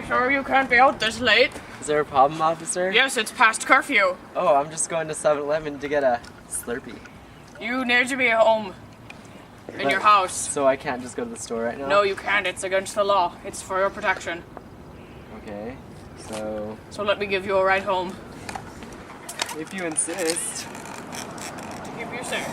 sure you can't be out this late? Is there a problem, officer? Yes, it's past curfew. Oh, I'm just going to 7-Eleven to get a Slurpee. You need to be home. In your house. So I can't just go to the store right now? No, you can't. It's against the law. It's for your protection. Okay, so... So let me give you a ride home. If you insist. Give you sir.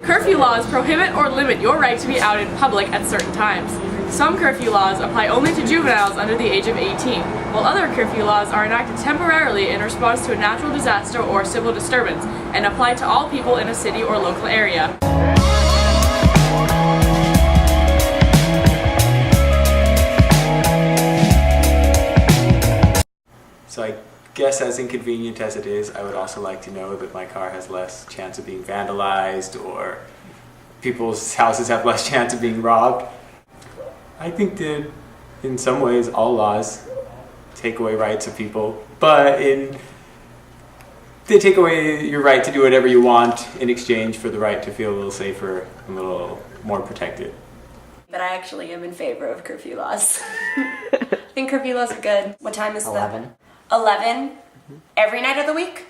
Curfew laws prohibit or limit your right to be out in public at certain times. Some curfew laws apply only to juveniles under the age of 18, while other curfew laws are enacted temporarily in response to a natural disaster or civil disturbance and apply to all people in a city or local area. So I guess as inconvenient as it is, I would also like to know that my car has less chance of being vandalized or people's houses have less chance of being robbed. I think that in some ways all laws take away rights of people, but they take away your right to do whatever you want in exchange for the right to feel a little safer, a little more protected. But I actually am in favor of curfew laws. I think curfew laws are good. What time is 11. 11? Every night of the week?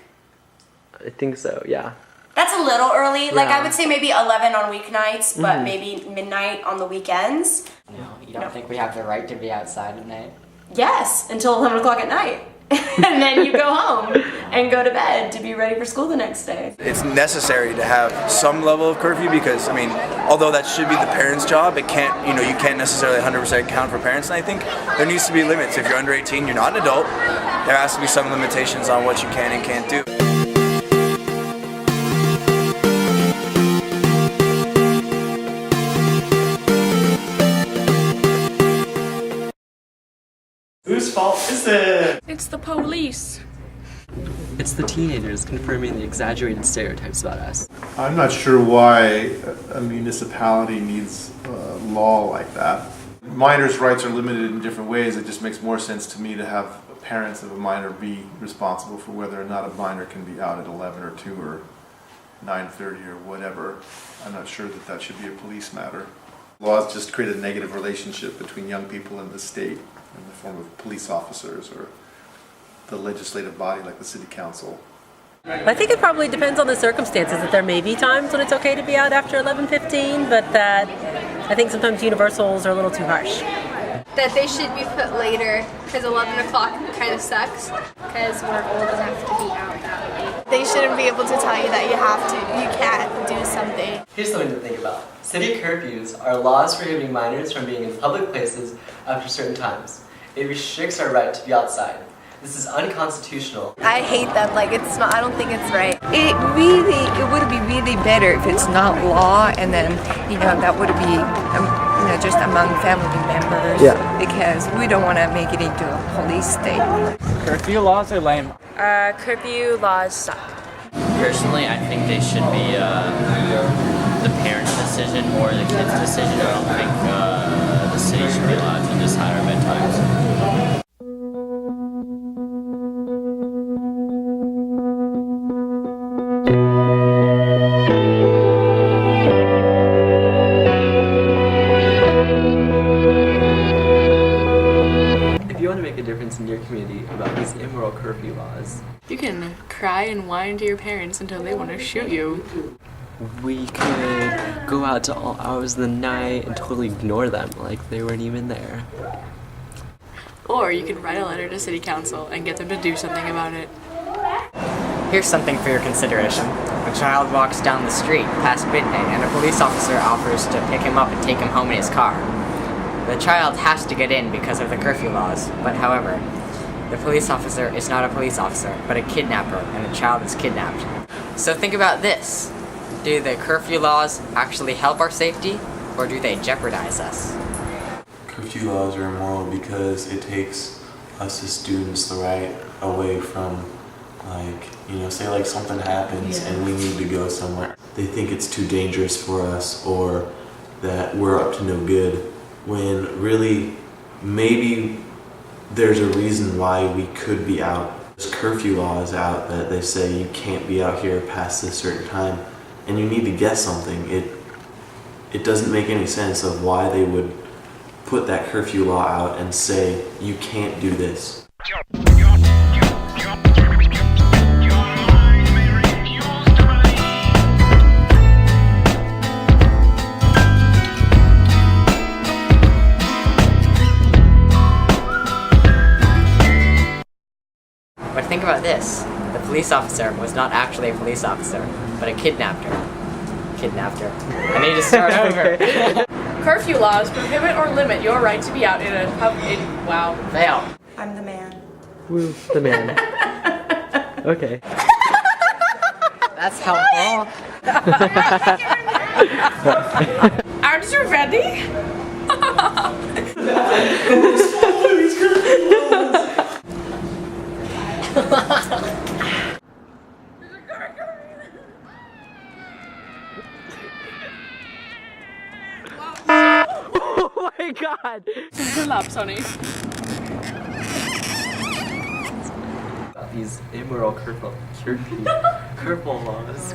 I think so, yeah. That's a little early. Like, Yeah. I would say maybe 11 on weeknights, but maybe midnight on the weekends. No, you don't think we have the right to be outside at night? Yes, until 11 o'clock at night. And then you go home and go to bed to be ready for school the next day. It's necessary to have some level of curfew because, I mean, although that should be the parents' job, it can't, you can't necessarily 100% count for parents. And I think there needs to be limits. If you're under 18, you're not an adult. There has to be some limitations on what you can and can't do. Whose fault is it? It's the police. It's the teenagers confirming the exaggerated stereotypes about us. I'm not sure why a municipality needs a law like that. Minors' rights are limited in different ways. It just makes more sense to me to have parents of a minor be responsible for whether or not a minor can be out at 11 or 2 or 9:30 or whatever. I'm not sure that that should be a police matter. Laws just create a negative relationship between young people and the state in the form of police officers or the legislative body like the city council. I think it probably depends on the circumstances, that there may be times when it's okay to be out after 11:15, but that I think sometimes universals are a little too harsh. That they should be put later, because 11 o'clock kind of sucks, because we're old enough to be out that late. They shouldn't be able to tell you that you can't do something. Here's something to think about. City curfews are laws prohibiting minors from being in public places after certain times. It restricts our right to be outside. This is unconstitutional. I hate that. I don't think it's right. It would be really better if it's not law, and then, that would be, just among family members. Yeah. Because we don't want to make it into a police state. Curfew laws are lame. Curfew laws suck. Personally, I think they should be the parents' decision or the kids' decision. I don't think the city should be allowed to decide our bedtimes. If you want to make a difference in your community about these immoral curfew laws, You can cry and whine to your parents until they want to shoot you. we could go out to all hours of the night and totally ignore them like they weren't even there. Or you can write a letter to city council and get them to do something about it. Here's something for your consideration. A child walks down the street past midnight and a police officer offers to pick him up and take him home in his car. The child has to get in because of the curfew laws, but however, the police officer is not a police officer, but a kidnapper, and the child is kidnapped. So think about this. Do the curfew laws actually help our safety, or do they jeopardize us? Curfew laws are immoral because it takes us as students the right away from, say something happens and we need to go somewhere. They think it's too dangerous for us or that we're up to no good, when really maybe there's a reason why we could be out. There's curfew laws out that they say you can't be out here past this certain time, and you need to get something. It doesn't make any sense of why they would put that curfew law out and say, you can't do this. But think about this. The police officer was not actually a police officer, but a kidnapped her. Kidnapped her. I need to start over. Curfew laws prohibit or limit your right to be out in a wow. Fail. I'm the man. Woo, the man. Okay. That's helpful. Aren't you ready? Oh my god! Good luck, Sonny. These immoral curfew laws.